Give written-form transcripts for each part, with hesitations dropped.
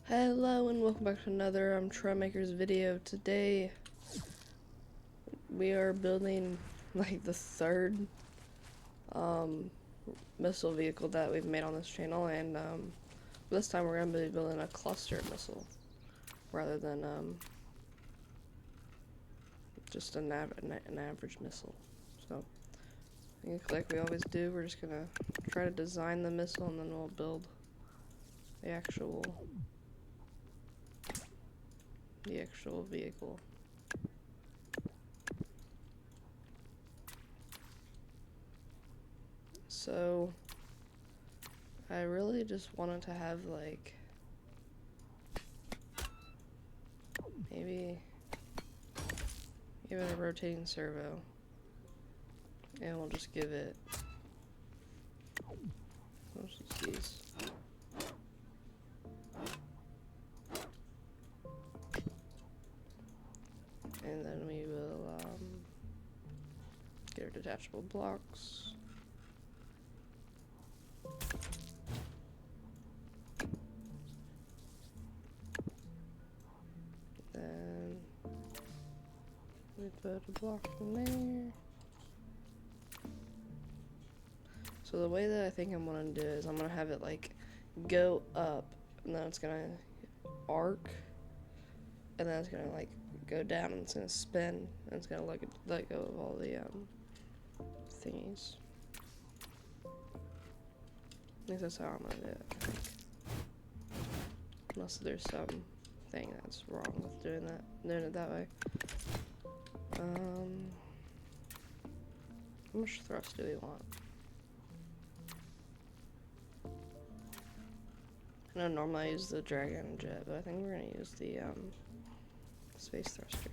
Hello and welcome back to another Trailmakers video. Today we are building like the third missile vehicle that we've made on this channel, and this time we're going to be building a cluster missile rather than just an average missile. So I think like we always do, we're just going to try to design the missile and then we'll build the actual vehicle. So I really just wanted to have like maybe give it a rotating servo, and we'll just give it these. And then we will get our detachable blocks. Then we put a block in there. So the way that I think I'm gonna do is I'm gonna have it like go up, and then it's gonna arc, and then it's gonna like go down, and it's gonna spin, and it's gonna let go of all the thingies. At least that's how I'm gonna do it, I think. Unless there's some thing that's wrong with doing it that way. How much thrust do we want? I know normally I use the Dragon Jet, but I think we're gonna use the space thruster.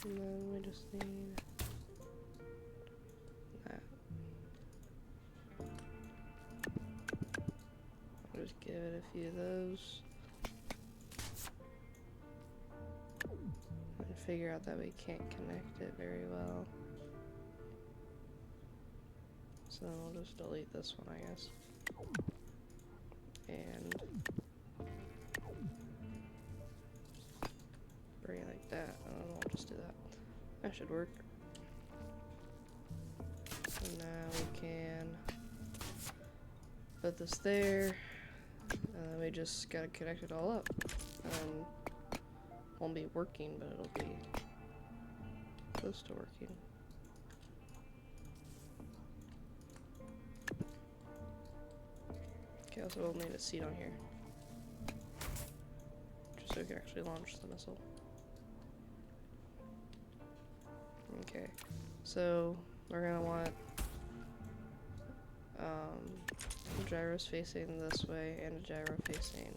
And then we just need that. I'll just give it a few of those. And figure out that we can't connect it very well. So then we'll just delete this one, I guess. And bring it like that. I don't know, I'll just do that. That should work. So now we can put this there, and then we just gotta connect it all up. Won't be working, but it'll be close to working. Okay, also we'll need a seat on here, just so we can actually launch the missile. Okay, so we're gonna want gyros facing this way and a gyro facing.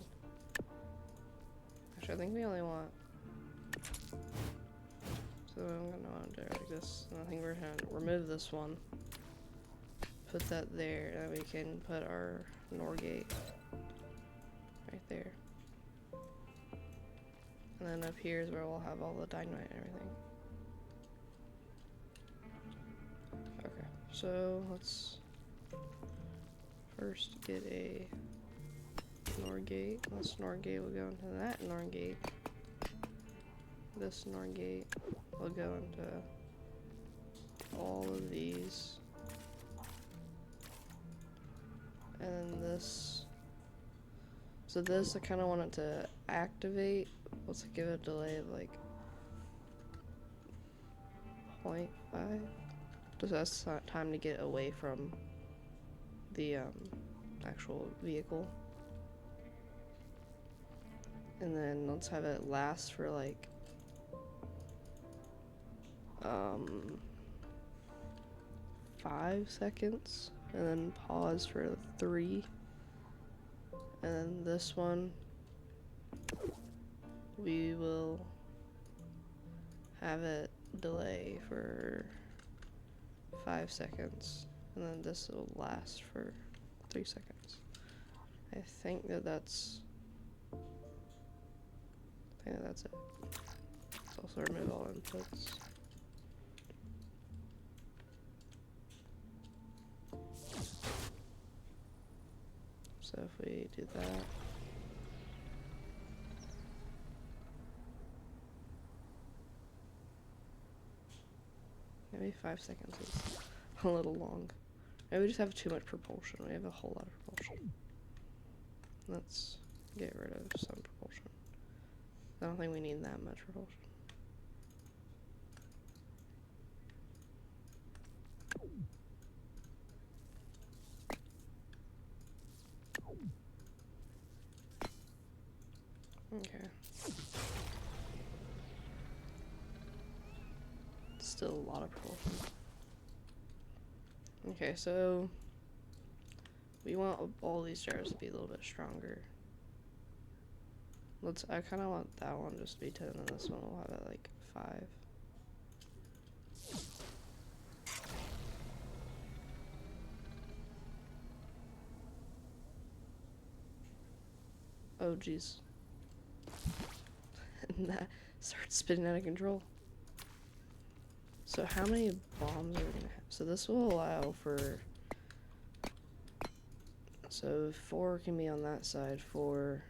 Actually, I think we only want. So I'm gonna want to do it like this. And I think we're gonna remove this one, put that there, and we can put our NOR gate right there. And then up here is where we'll have all the dynamite and everything. Okay, so let's first get a NOR gate. This NOR gate will go into that NOR gate. This NOR gate will go into all of these. And then this. So this, I kind of want it to activate. Let's give it a delay of like 0.5. Just that's time to get away from the actual vehicle. And then let's have it last for like 5 seconds, and then pause for 3. And then this one we will have it delay for 5 seconds, and then this will last for 3 seconds. I think that's it. Let's also remove all inputs. So if we do that. Maybe 5 seconds is a little long. Maybe we just have too much propulsion. We have a whole lot of propulsion. Let's get rid of some propulsion. I don't think we need that much propulsion. Okay. Still a lot of propulsion. Okay, so we want all these gyros to be a little bit stronger. I kind of want that one just to be 10, and this one will have it like 5. Oh, jeez. And that starts spinning out of control. So how many bombs are we gonna have? So this will allow for... So 4 can be on that side, 4...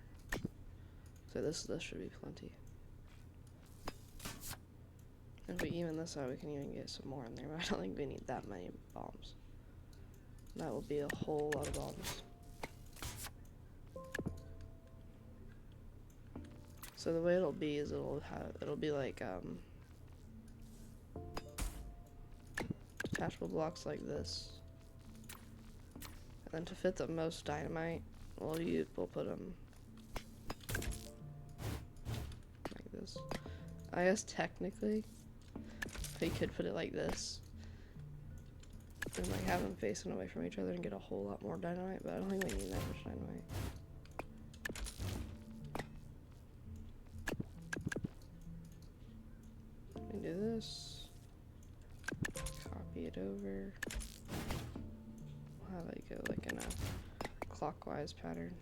So this should be plenty. If we even this out, we can even get some more in there, but I don't think we need that many bombs. That will be a whole lot of bombs. So the way it'll be is it'll be like detachable blocks like this. And then to fit the most dynamite, we'll put them like this. I guess technically we could put it like this and like have them facing away from each other and get a whole lot more dynamite, but I don't think we need that much dynamite. We do this, copy it over, we'll have it go like in a clockwise pattern.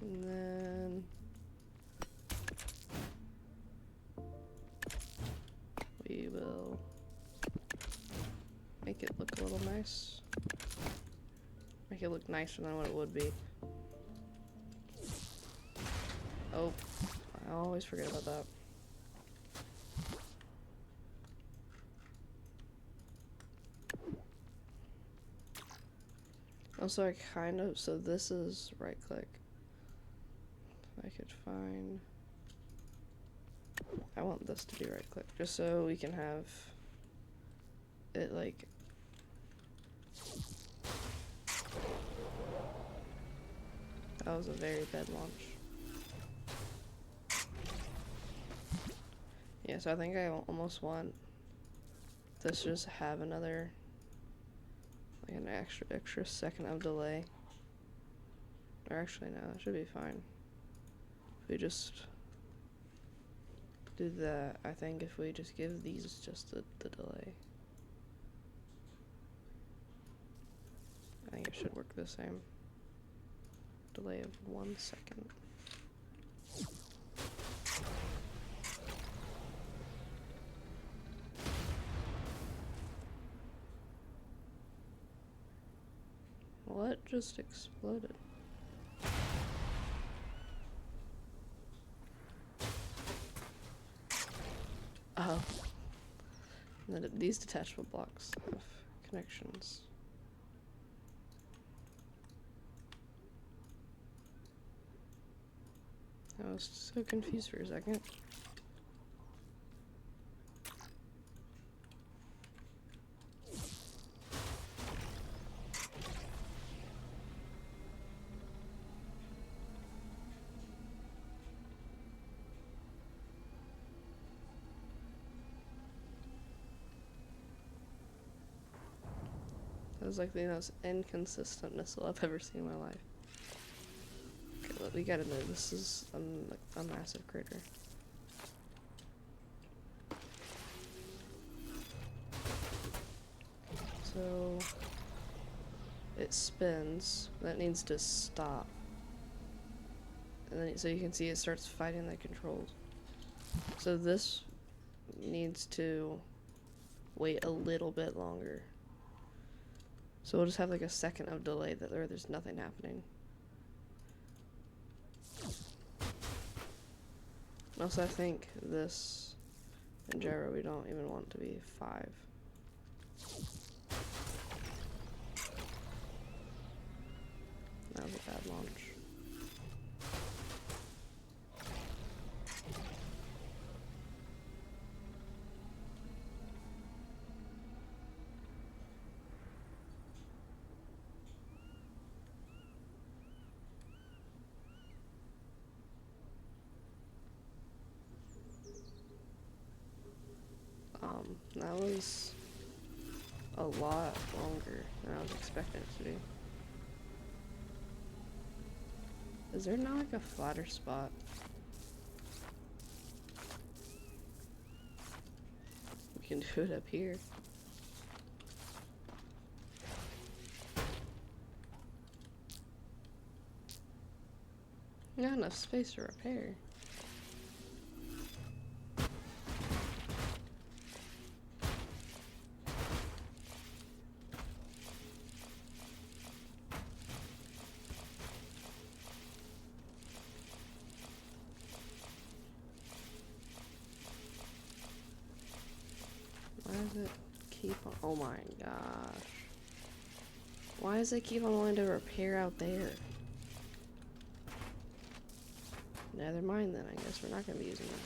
And then we will make it look a little nice. Make it look nicer than what it would be. Oh, I always forget about that. Also, so this is right click. If I could find, I want this to be right click, just so we can have it like, that was a very bad launch. Yeah, so I think I almost want this to just have another, like an extra second of delay. Or actually, no, that should be fine. If we just do that, I think if we just give these just the delay, I think it should work the same. Delay of 1 second. What just exploded? Oh. And then these detachable blocks have connections. I was so confused for a second. That was like the most inconsistent missile I've ever seen in my life. Okay, look, we gotta move. This is like a massive crater. So it spins. That needs to stop. And then so you can see it starts fighting the controls. So this needs to wait a little bit longer. So we'll just have like a second of delay that there's nothing happening. Also, I think this and gyro we don't even want to be 5. That was a bad launch. That was a lot longer than I was expecting it to be. Is there not like a flatter spot? We can do it up here. Not enough space to repair. Why does it keep on? Oh my gosh. Why does it keep on wanting to repair out there? Never mind then, I guess we're not going to be using that.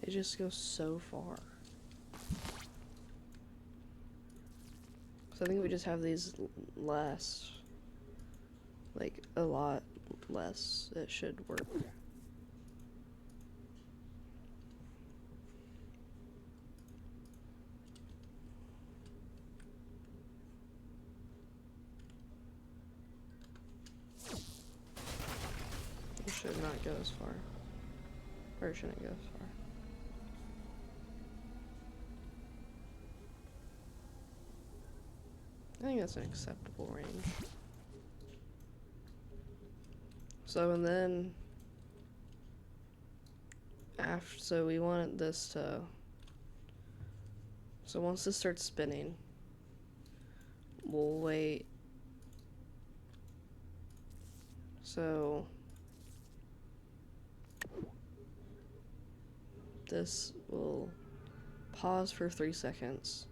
It just goes so far. So I think we just have these less, like a lot less. It should work. It should not go as far. Or it shouldn't go as far. I think that's an acceptable range. So, and then after, so we want this to, so once this starts spinning, we'll wait. So this will pause for 3 seconds.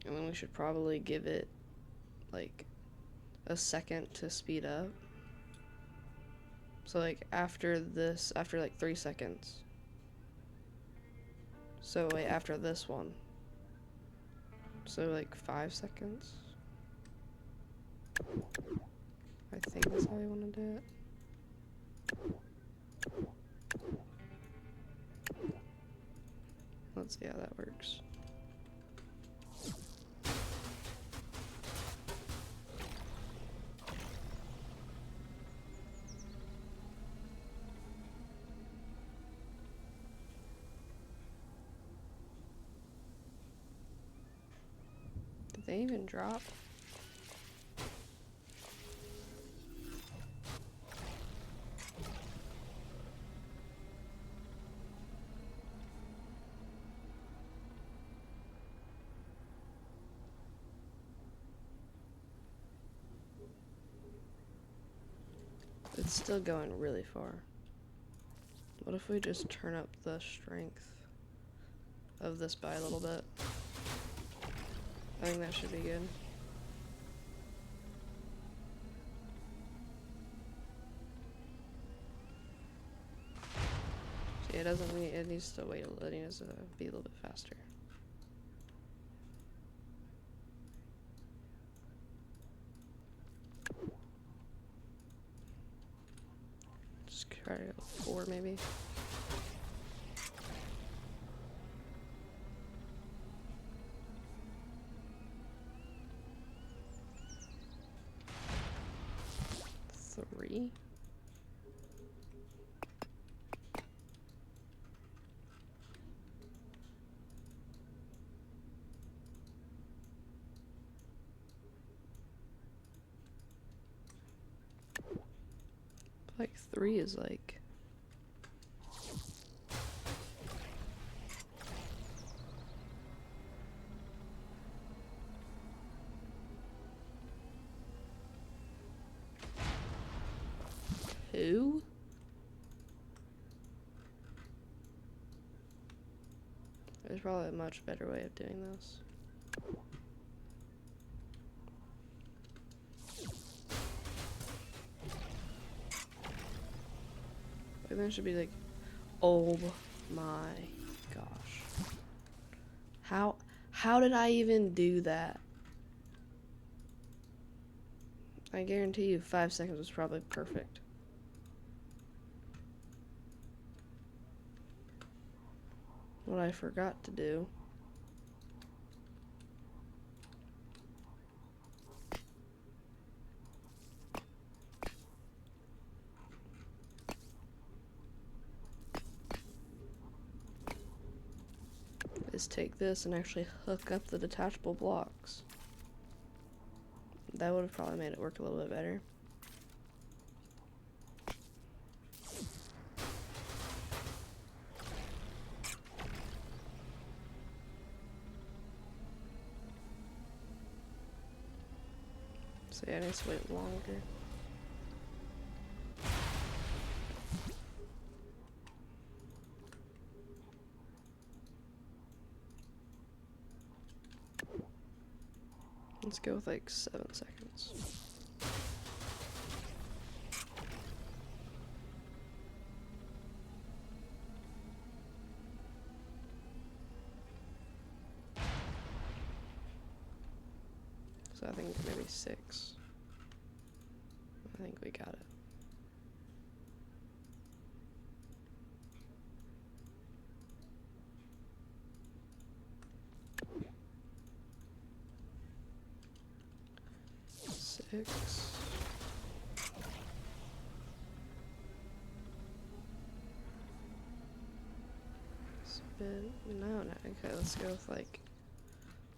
And then we should probably give it like a second to speed up. So like after this, after like 3 seconds. So wait, after this one. So like 5 seconds. I think that's how we want to do it. Let's see how that works. Did they even drop? It's still going really far. What if we just turn up the strength of this by a little bit? I think that should be good. See, it doesn't need, it needs to wait a little, it needs to be a little bit faster. Just try to go 4 maybe. Three. like 3 is like... Who? There's probably a much better way of doing this. Like, then it should be like, oh my gosh. How did I even do that? I guarantee you 5 seconds was probably perfect. What I forgot to do is take this and actually hook up the detachable blocks. That would have probably made it work a little bit better. So yeah, I need to wait longer. Let's go with like 7 seconds. So I think maybe 6. I think we got it. Six. Spin. No. Okay, let's go with like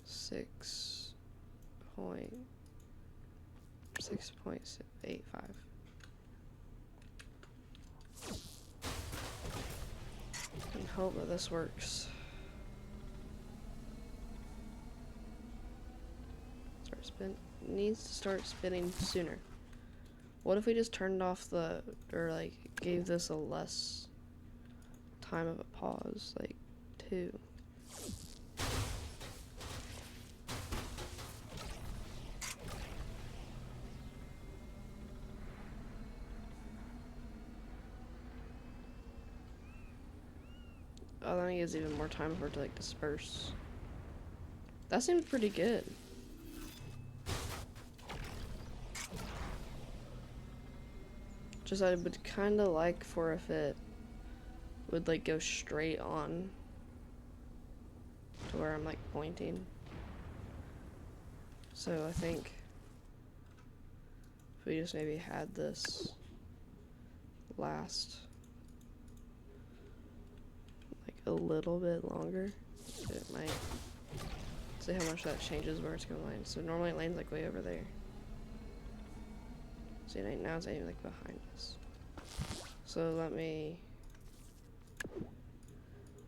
6.85. And hope that this works. Start spin. Needs to start spinning sooner. What if we just turned off the, or like gave this a less time of a pause, like 2. Oh, then it gives even more time for it to like disperse. That seemed pretty good. Just I would kind of like for if it would like go straight on to where I'm like pointing. So I think if we just maybe had this last like a little bit longer, it might see how much that changes where it's gonna land. So normally it lands like way over there. See, now it's aiming like behind us. So let me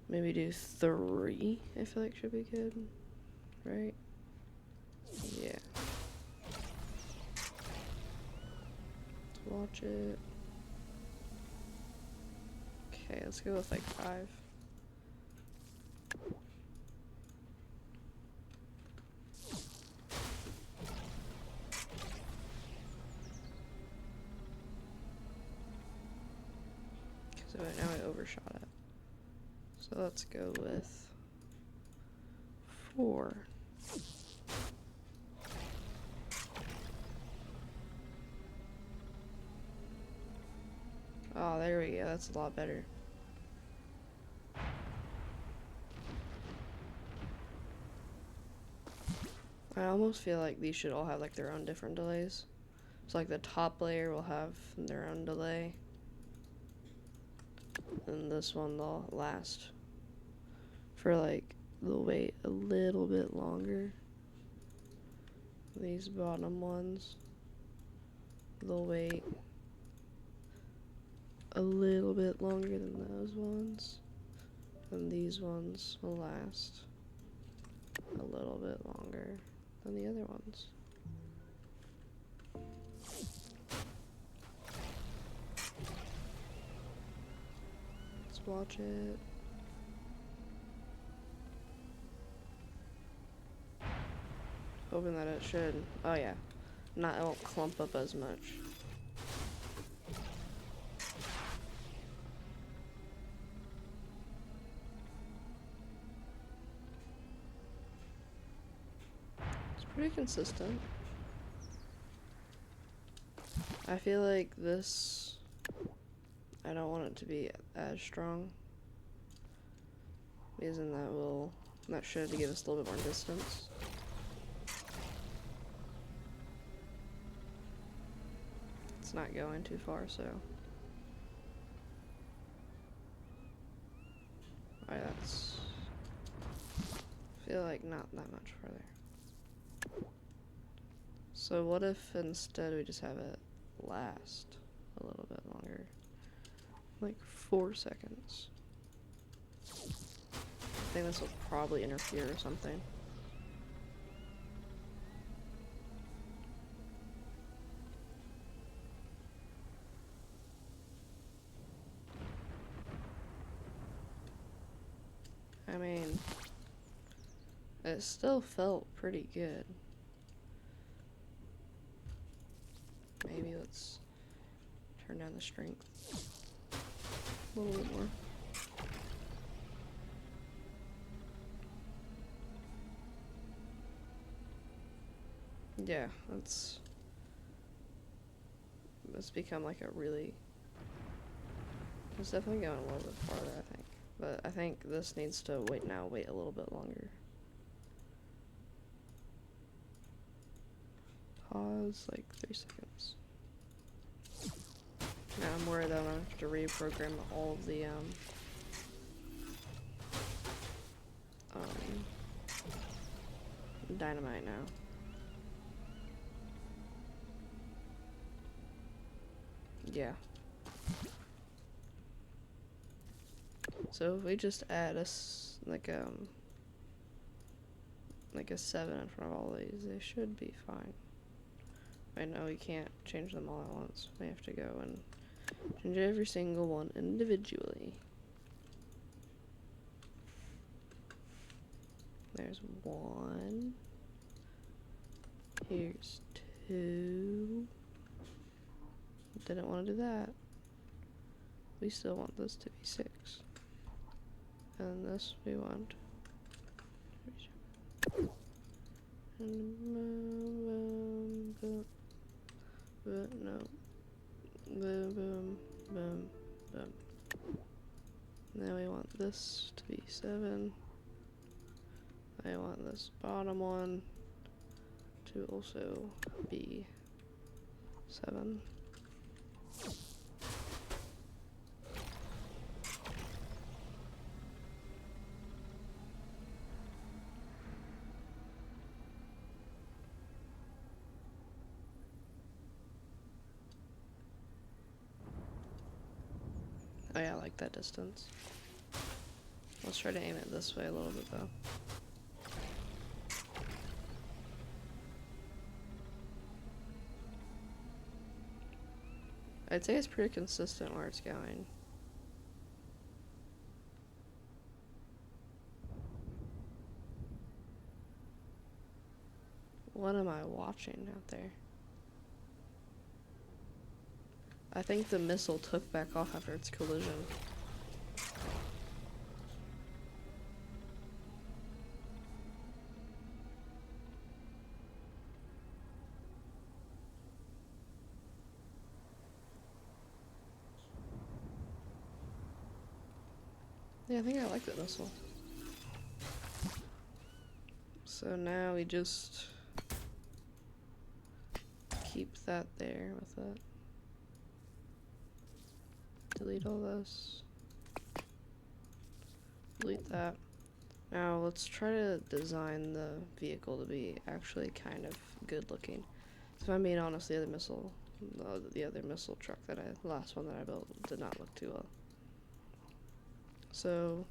maybe do 3. I feel like should be good, right? Yeah. Let's watch it. Okay, let's go with like 5. So now I overshot it. So let's go with 4. Oh, there we go. That's a lot better. I almost feel like these should all have like their own different delays. So like the top layer will have their own delay. And this one they'll last for like, they'll wait a little bit longer. These bottom ones, they'll wait a little bit longer than those ones. And these ones will last a little bit longer than the other ones. Let's watch it. Hoping that it should. Oh yeah. It won't clump up as much. It's pretty consistent. I feel like this, I don't want it to be as strong. Because then that should give us a little bit more distance. It's not going too far, so. Alright, that's, I feel like not that much further. So what if instead we just have it last a little bit longer? Like 4 seconds. I think this will probably interfere or something. I mean, it still felt pretty good. Maybe let's turn down the strength a little bit more. Yeah, it's become like a really, it's definitely going a little bit farther, I think. But I think this needs to wait a little bit longer. Pause, like 3 seconds. Now I'm worried that I'm gonna have to reprogram all of the, dynamite now. Yeah. So if we just add like a 7 in front of all these, they should be fine. I know we can't change them all at once. We have to go and change every single one individually. There's 1. Here's 2. Didn't want to do that. We still want this to be 6. And this we want. And boom, boom, boom, no. Boom, boom, boom, boom. Now we want this to be 7. I want this bottom one to also be 7. Oh yeah, I like that distance. Let's try to aim it this way a little bit though. I'd say it's pretty consistent where it's going. What am I watching out there? I think the missile took back off after its collision. Yeah, I think I like that missile. So now we just keep that there with it. Delete all this. Delete that. Now let's try to design the vehicle to be actually kind of good looking. So if I'm being honest, the other missile the other missile truck that last one that I built did not look too well. So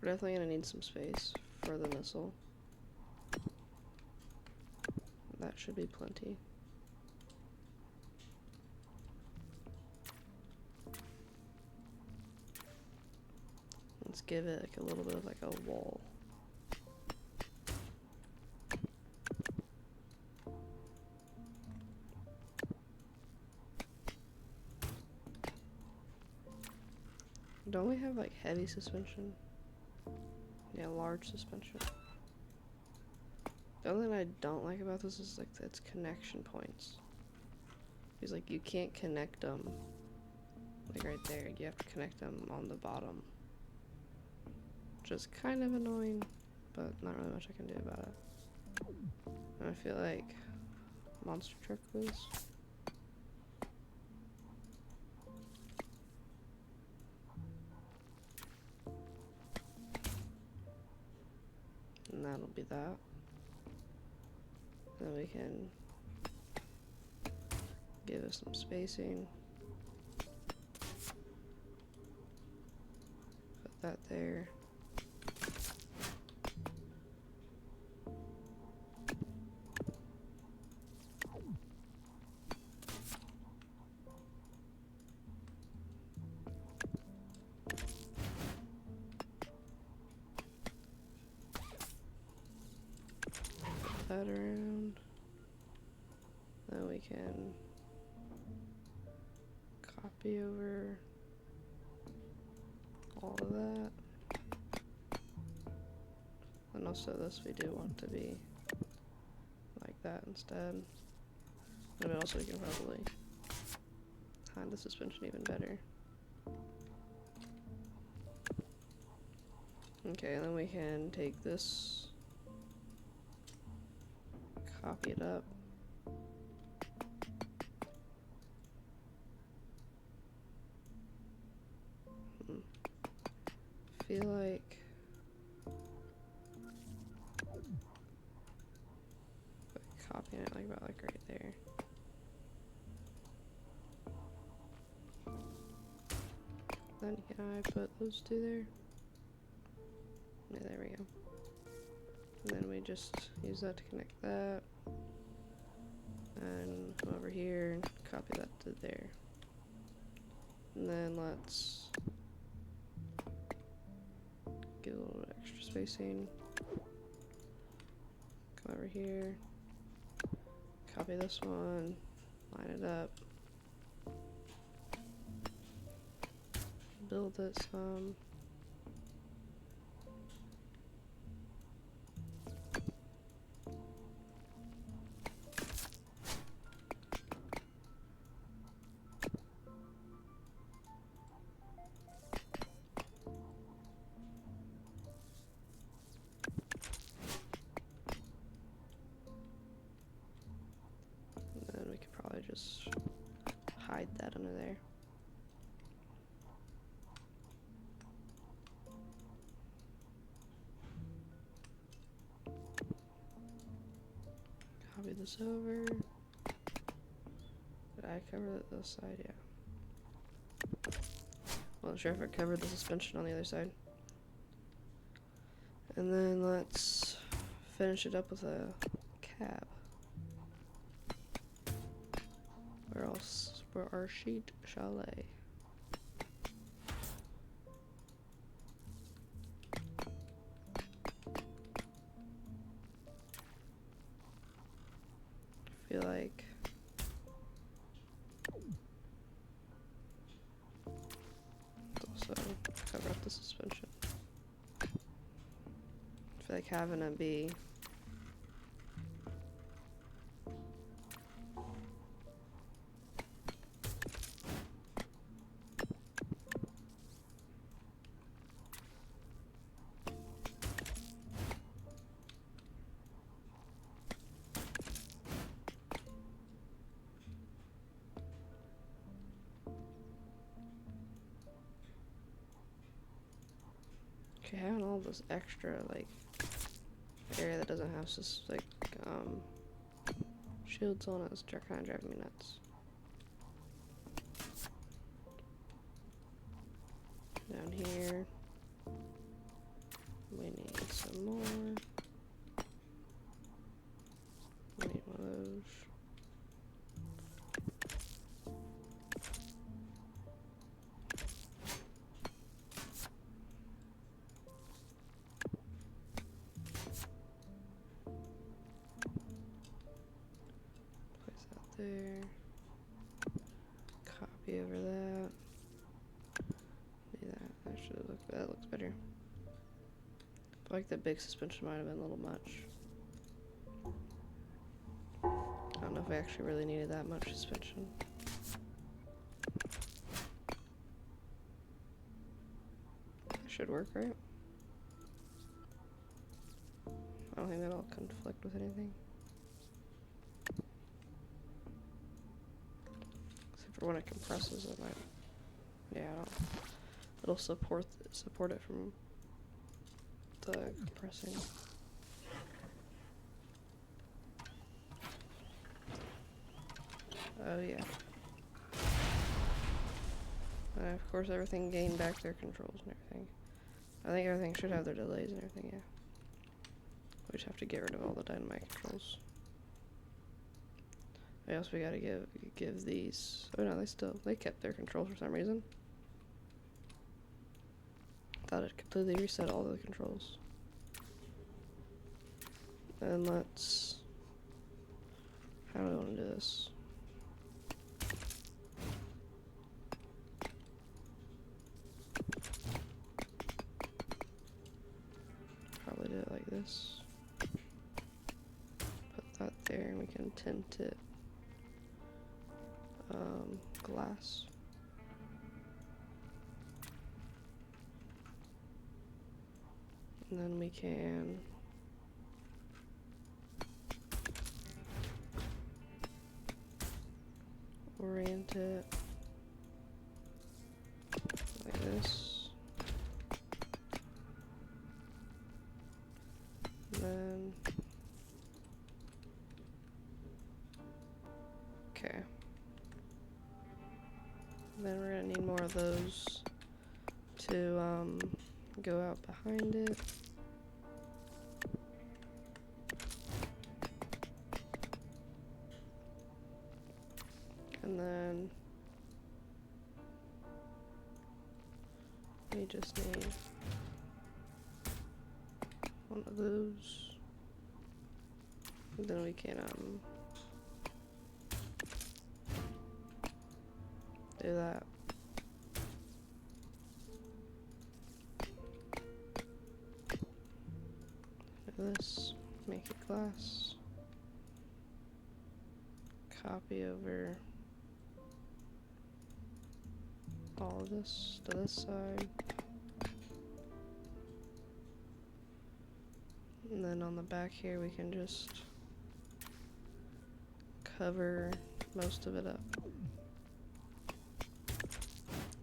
we're definitely gonna need some space for the missile. That should be plenty. Let's give it like a little bit of like a wall. Don't we have like heavy suspension? Yeah, large suspension. The only thing I don't like about this is like its connection points. Because like you can't connect them like right there. You have to connect them on the bottom. Which is kind of annoying, but not really much I can do about it. And I feel like monster truck was. And that'll be that. Then we can give it some spacing. Put that there. That around. Then we can copy over all of that. And also this we do want to be like that instead. And then also we can probably hide the suspension even better. Okay, and then we can take this, copy it up. Feel like copying it like about like right there. Then can I put those two there? Yeah, there we go. And then we just use that to connect that. And come over here and copy that to there. And then let's get a little extra spacing. Come over here. Copy this one. Line it up. Build it some. And then we could probably just hide that under there. Copy this over. Did I cover this side? Yeah. Well, sure if I covered the suspension on the other side. And then let's finish it up with a cab. Where our sheet shall lay. I feel like also cover up the suspension. I feel like having it be having all this extra like area that doesn't have like shields on it. It's kind of driving me nuts. Down here, we need some more. We need one of those. Place that there. Copy over that. That looks better. I feel like the big suspension might have been a little much. I don't know if I actually really needed that much suspension. Should work, right? I don't think that'll conflict with anything. Except for when it compresses, it might. Yeah, I don't. It'll support it from the compressing. Oh yeah. And of course everything gained back their controls and everything. I think everything should have their delays and everything, yeah. We just have to get rid of all the dynamite controls. What else we gotta give these? Oh no, they kept their controls for some reason. Thought it completely reset all the controls. And let's. How do we want to do this? Probably do it like this. Put that there, and we can tint it glass. And then we can orient it like this. And then, okay. Then we're gonna need more of those to go out behind it. And then we just need one of those. And then we can do that. Do this, make it glass. Copy over all of this to this side. And then on the back here we can just cover most of it up.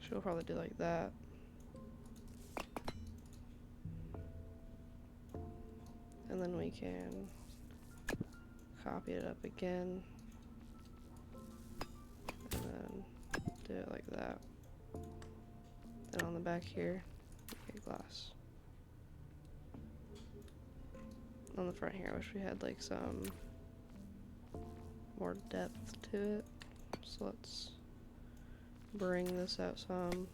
She'll probably do like that. And then we can copy it up again. And then do it like that. Then on the back here, make it glass. On the front here, I wish we had like some more depth to it. So let's bring this out some.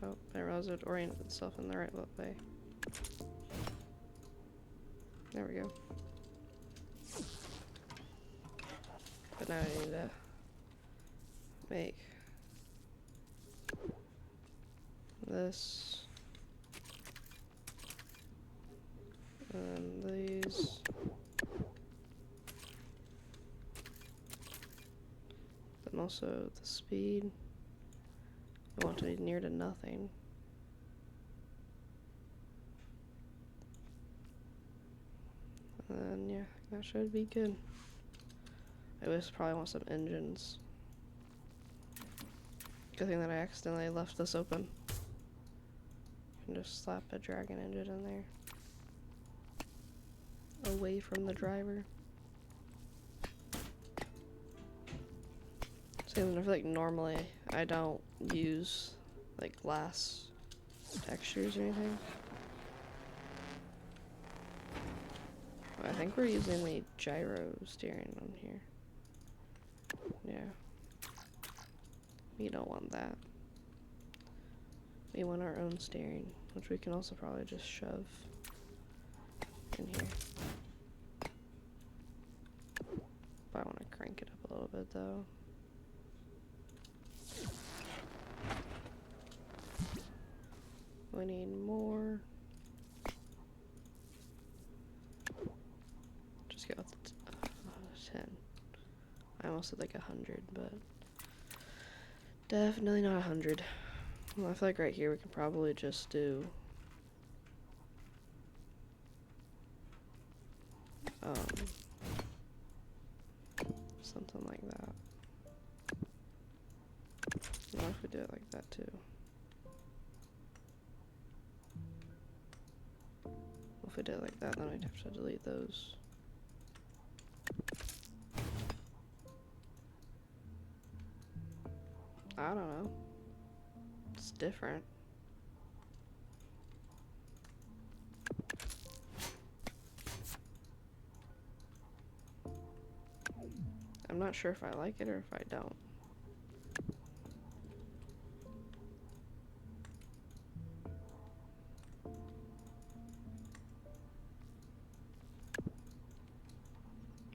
Oh, I realized it oriented itself in the right way. There we go. But now I need to make this and these. Then also the speed. I want to be near to nothing. And then yeah, that should be good. I just probably want some engines. Good thing that I accidentally left this open. And just slap a dragon engine in there. Away from the driver. So I feel like normally I don't use like glass textures or anything. But I think we're using the gyro steering on here. Yeah. We don't want that. We want our own steering, which we can also probably just shove in here. But I want to crank it up a little bit though. We need more. Just go with 10. I almost said like 100, but definitely not 100. Well, I feel like right here we can probably just do something like that. What if we do it like that too? If we did it like that, then I'd have to delete those. I don't know. It's different. I'm not sure if I like it or if I don't.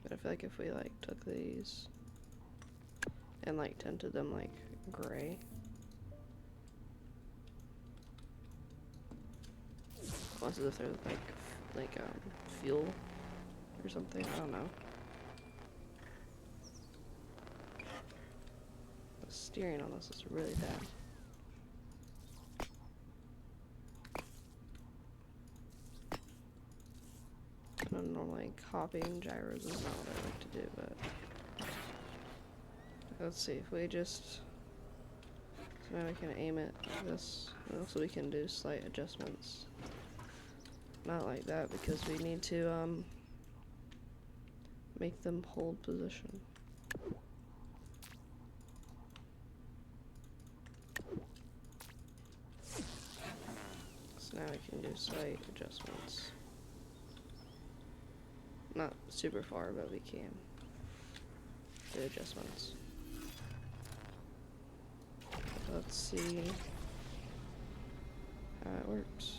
But I feel like if we like took these and like tinted them like gray. Almost as if they're like fuel or something. I don't know. The steering on this is really bad. And normally copying gyros is not what I like to do, but let's see if we just so now we can aim it like this. And also we can do slight adjustments. Not like that because we need to make them hold position. So now we can do slight adjustments. Not super far, but we can do adjustments. Let's see how it works.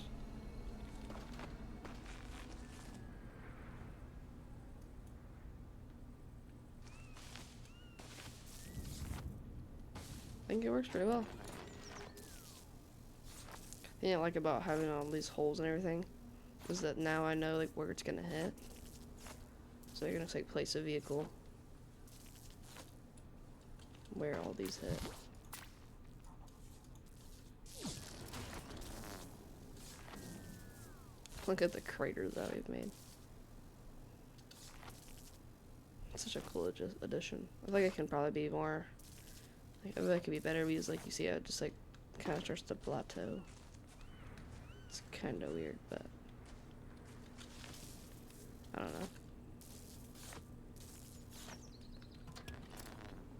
I think it works pretty well. The thing I like about having all these holes and everything is that now I know like where it's gonna hit. So you're gonna like place a vehicle where all these hit. Look at the craters that we've made. It's such a cool addition. I think it can probably be more. Like, I feel like it could be better because, like, you see how it just like kind of starts to plateau. It's kind of weird, but I don't know.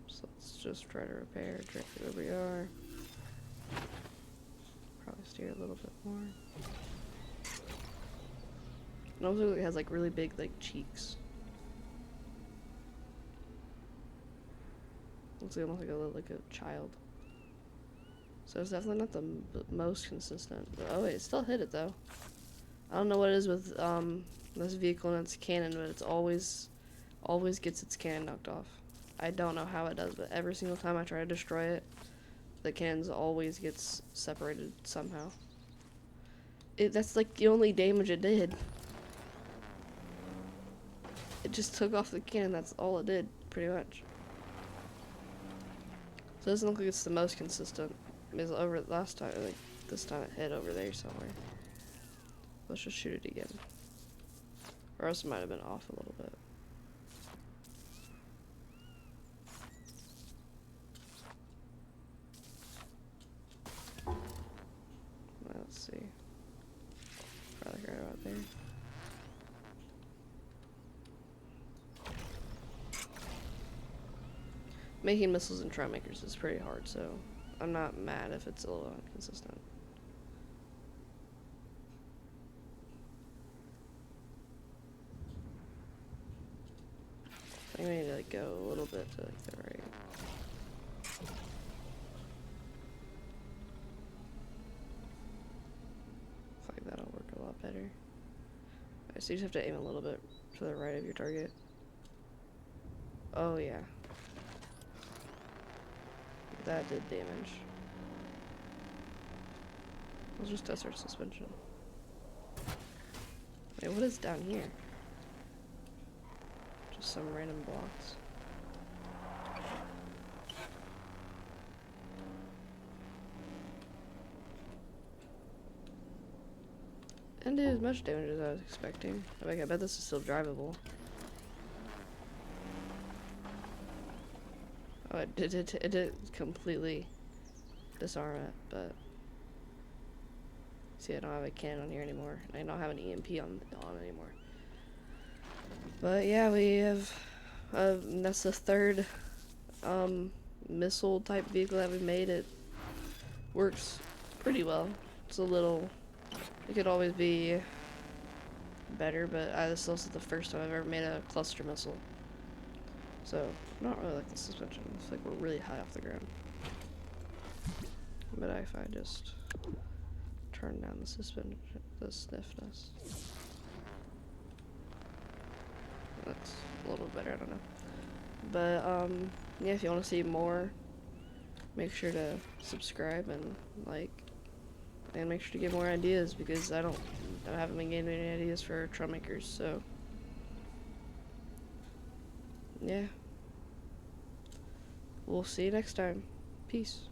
So let's just try to repair directly where we are. Probably steer a little bit more. And also it has like really big like cheeks. Looks like almost like a child. So it's definitely not the most consistent. But, oh wait, it still hit it though. I don't know what it is with this vehicle and its cannon, but it's always gets its cannon knocked off. I don't know how it does, but every single time I try to destroy it, the cannons always gets separated somehow. That's like the only damage it did. It just took off the cannon, that's all it did, pretty much. So it doesn't look like it's the most consistent. Because over last time, like this time it hit over there somewhere. Let's just shoot it again. Or else it might have been off a little bit. there. Making missiles in Trailmakers is pretty hard, so I'm not mad if it's a little inconsistent. I think we need to like go a little bit to like the right. I feel like that'll work a lot better. Alright, so you just have to aim a little bit to the right of your target. Oh yeah. That did damage. Let's just test our suspension. Wait, what is down here? Just some random blocks. And did as much damage as I was expecting. Like, I bet this is still drivable. Oh, it did completely disarm it, but see, I don't have a cannon on here anymore. I don't have an EMP on anymore. But yeah, we have that's the third missile type vehicle that we made. It works pretty well. It's a little, it could always be better, but this is also the first time I've ever made a cluster missile. So, I don't really like the suspension. It's like we're really high off the ground. But if I just turn down the suspension, the stiffness, that's a little better, I don't know. But, yeah, if you want to see more, make sure to subscribe and like, and make sure to get more ideas, because I haven't been getting any ideas for Trailmakers, so yeah. We'll see you next time. Peace.